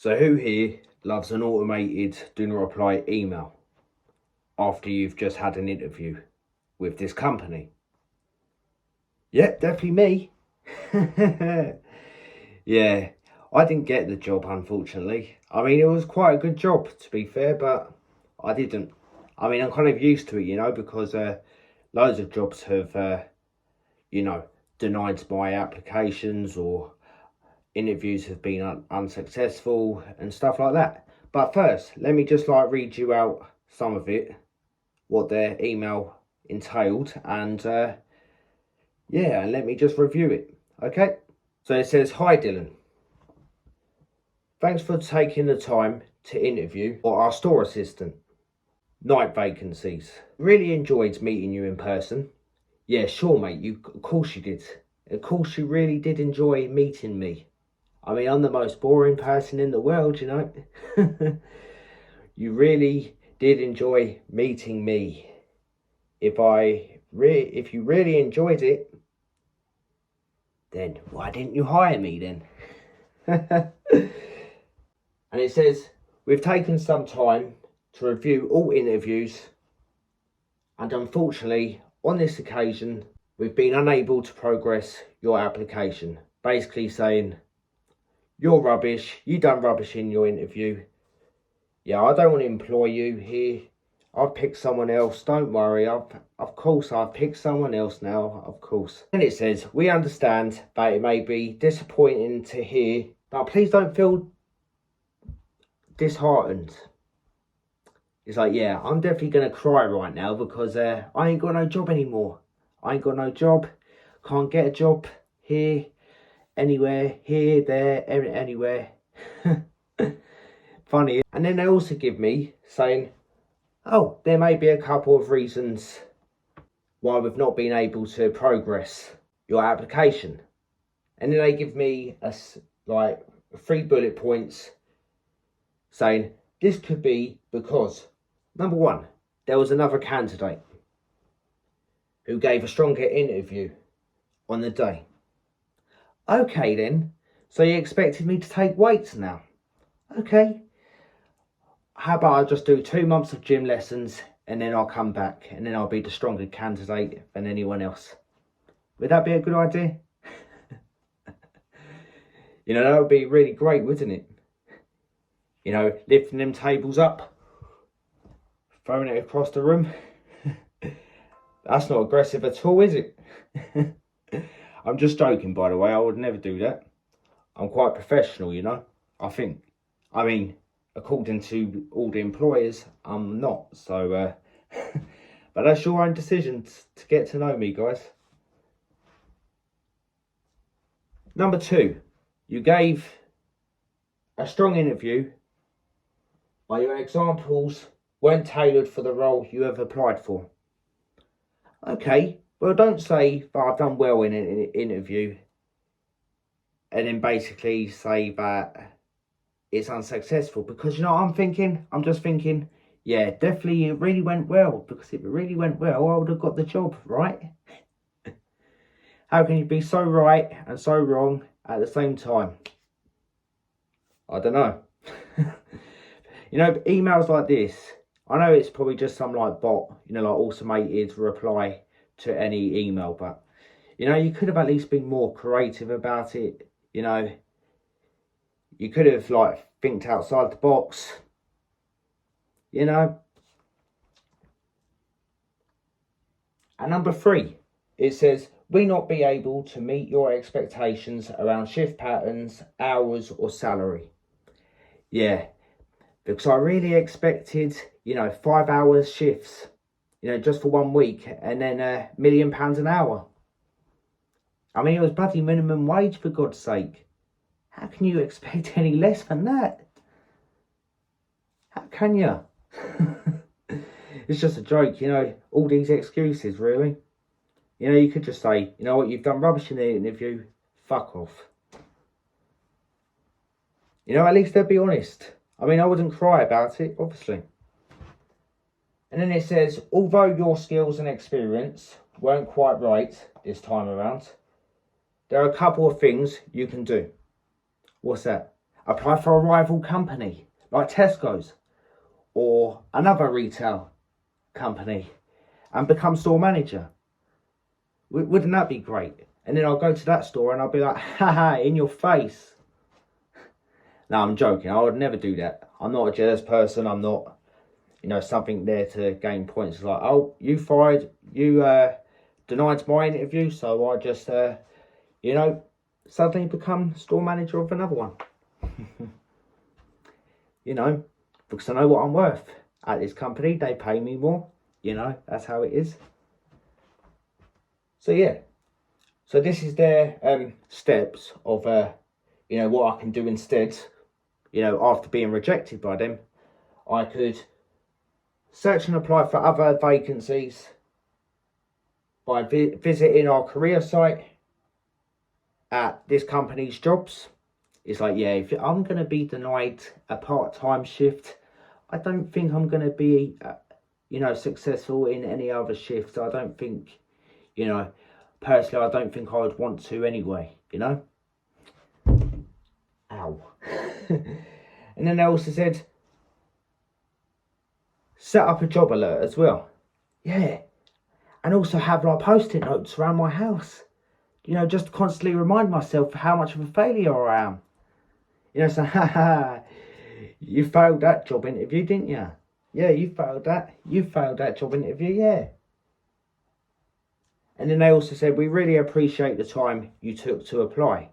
So who here loves an automated do not reply email after you've just had an interview with this company? Yeah, definitely me. Yeah, I didn't get the job, unfortunately. I mean, it was quite a good job, to be fair, but I didn't. I mean, I'm kind of used to it, because loads of jobs have, denied my applications, or interviews have been unsuccessful and stuff like that. But first, let me just read you out some of it, what their email entailed, and yeah, and let me just review it. Okay, so it says, "Hi Dylan, thanks for taking the time to interview for our store assistant. Night vacancies. Really enjoyed meeting you in person. Yeah, sure, mate. Of course you did. Of course you really did enjoy meeting me. I mean, I'm the most boring person in the world, You really did enjoy meeting me. If you really enjoyed it, then why didn't you hire me then?" And it says, "We've taken some time to review all interviews, and unfortunately, on this occasion, we've been unable to progress your application." Basically saying, "You're rubbish, you done rubbish in your interview. Yeah, I don't want to employ you here. I've picked someone else, don't worry. Of course I've picked someone else now, of course." And it says, "We understand that it may be disappointing to hear, but please don't feel disheartened." It's like, yeah, I'm definitely going to cry right now because I ain't got no job anymore. I ain't got no job. Can't get a job here, anywhere, here, there, anywhere. Funny. And then they also give me saying, "Oh, there may be a couple of reasons why we've not been able to progress your application." And then they give me like 3 bullet points saying this could be because, number 1, there was another candidate who gave a stronger interview on the day. Okay then, so you expected me to take weights now? Okay. How about I just do 2 months of gym lessons and then I'll come back and then I'll be the stronger candidate than anyone else? Would that be a good idea? That would be really great, wouldn't it? Lifting them tables up, throwing it across the room. That's not aggressive at all, is it? I'm just joking, by the way. I would never do that. I'm quite professional, I think. I mean, according to all the employers, I'm not. So, but that's your own decision to get to know me, guys. Number 2, you gave a strong interview, but your examples weren't tailored for the role you have applied for. Okay, well, don't say that I've done well in an interview and then basically say that it's unsuccessful, because I'm just thinking, yeah, definitely it really went well, because if it really went well, I would have got the job, right? How can you be so right and so wrong at the same time? I don't know. Emails like this, I know it's probably just some bot, like automated reply to any email, but you could have at least been more creative about it. You could have thinked outside the box, And number 3, it says, "We not be able to meet your expectations around shift patterns, hours or salary." Yeah, because I really expected, 5 hours shifts, just for 1 week, and then £1 million an hour. I mean, it was bloody minimum wage, for God's sake. How can you expect any less than that? How can you? It's just a joke, all these excuses, really. You could just say, "You know what, you've done rubbish in the interview, fuck off." At least they'd be honest. I mean, I wouldn't cry about it, obviously. And then it says, "Although your skills and experience weren't quite right this time around, there are a couple of things you can do." What's that? apply for a rival company like Tesco's or another retail company and become store manager. Wouldn't that be great? And then I'll go to that store and I'll be like, haha, in your face. No, I'm joking. I would never do that. I'm not a jealous person. I'm not, something there to gain points. It's like, oh, you fired, you denied my interview, so I just, suddenly become store manager of another one. Because I know what I'm worth at this company. They pay me more. That's how it is. So yeah. So this is their steps of, what I can do instead. After being rejected by them, I could search and apply for other vacancies by visiting our career site at this company's jobs. It's like, yeah, if I'm going to be denied a part-time shift, I don't think I'm going to be, successful in any other shifts. I don't think, personally, I don't think I would want to anyway, Ow. And then they also said, set up a job alert as well. Yeah. And also have like post-it notes around my house. Just constantly remind myself how much of a failure I am. So, haha, you failed that job interview, didn't you? Yeah, you failed that. You failed that job interview, yeah. And then they also said, we really appreciate the time you took to apply.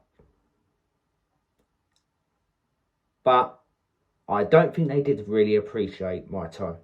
But I don't think they did really appreciate my time.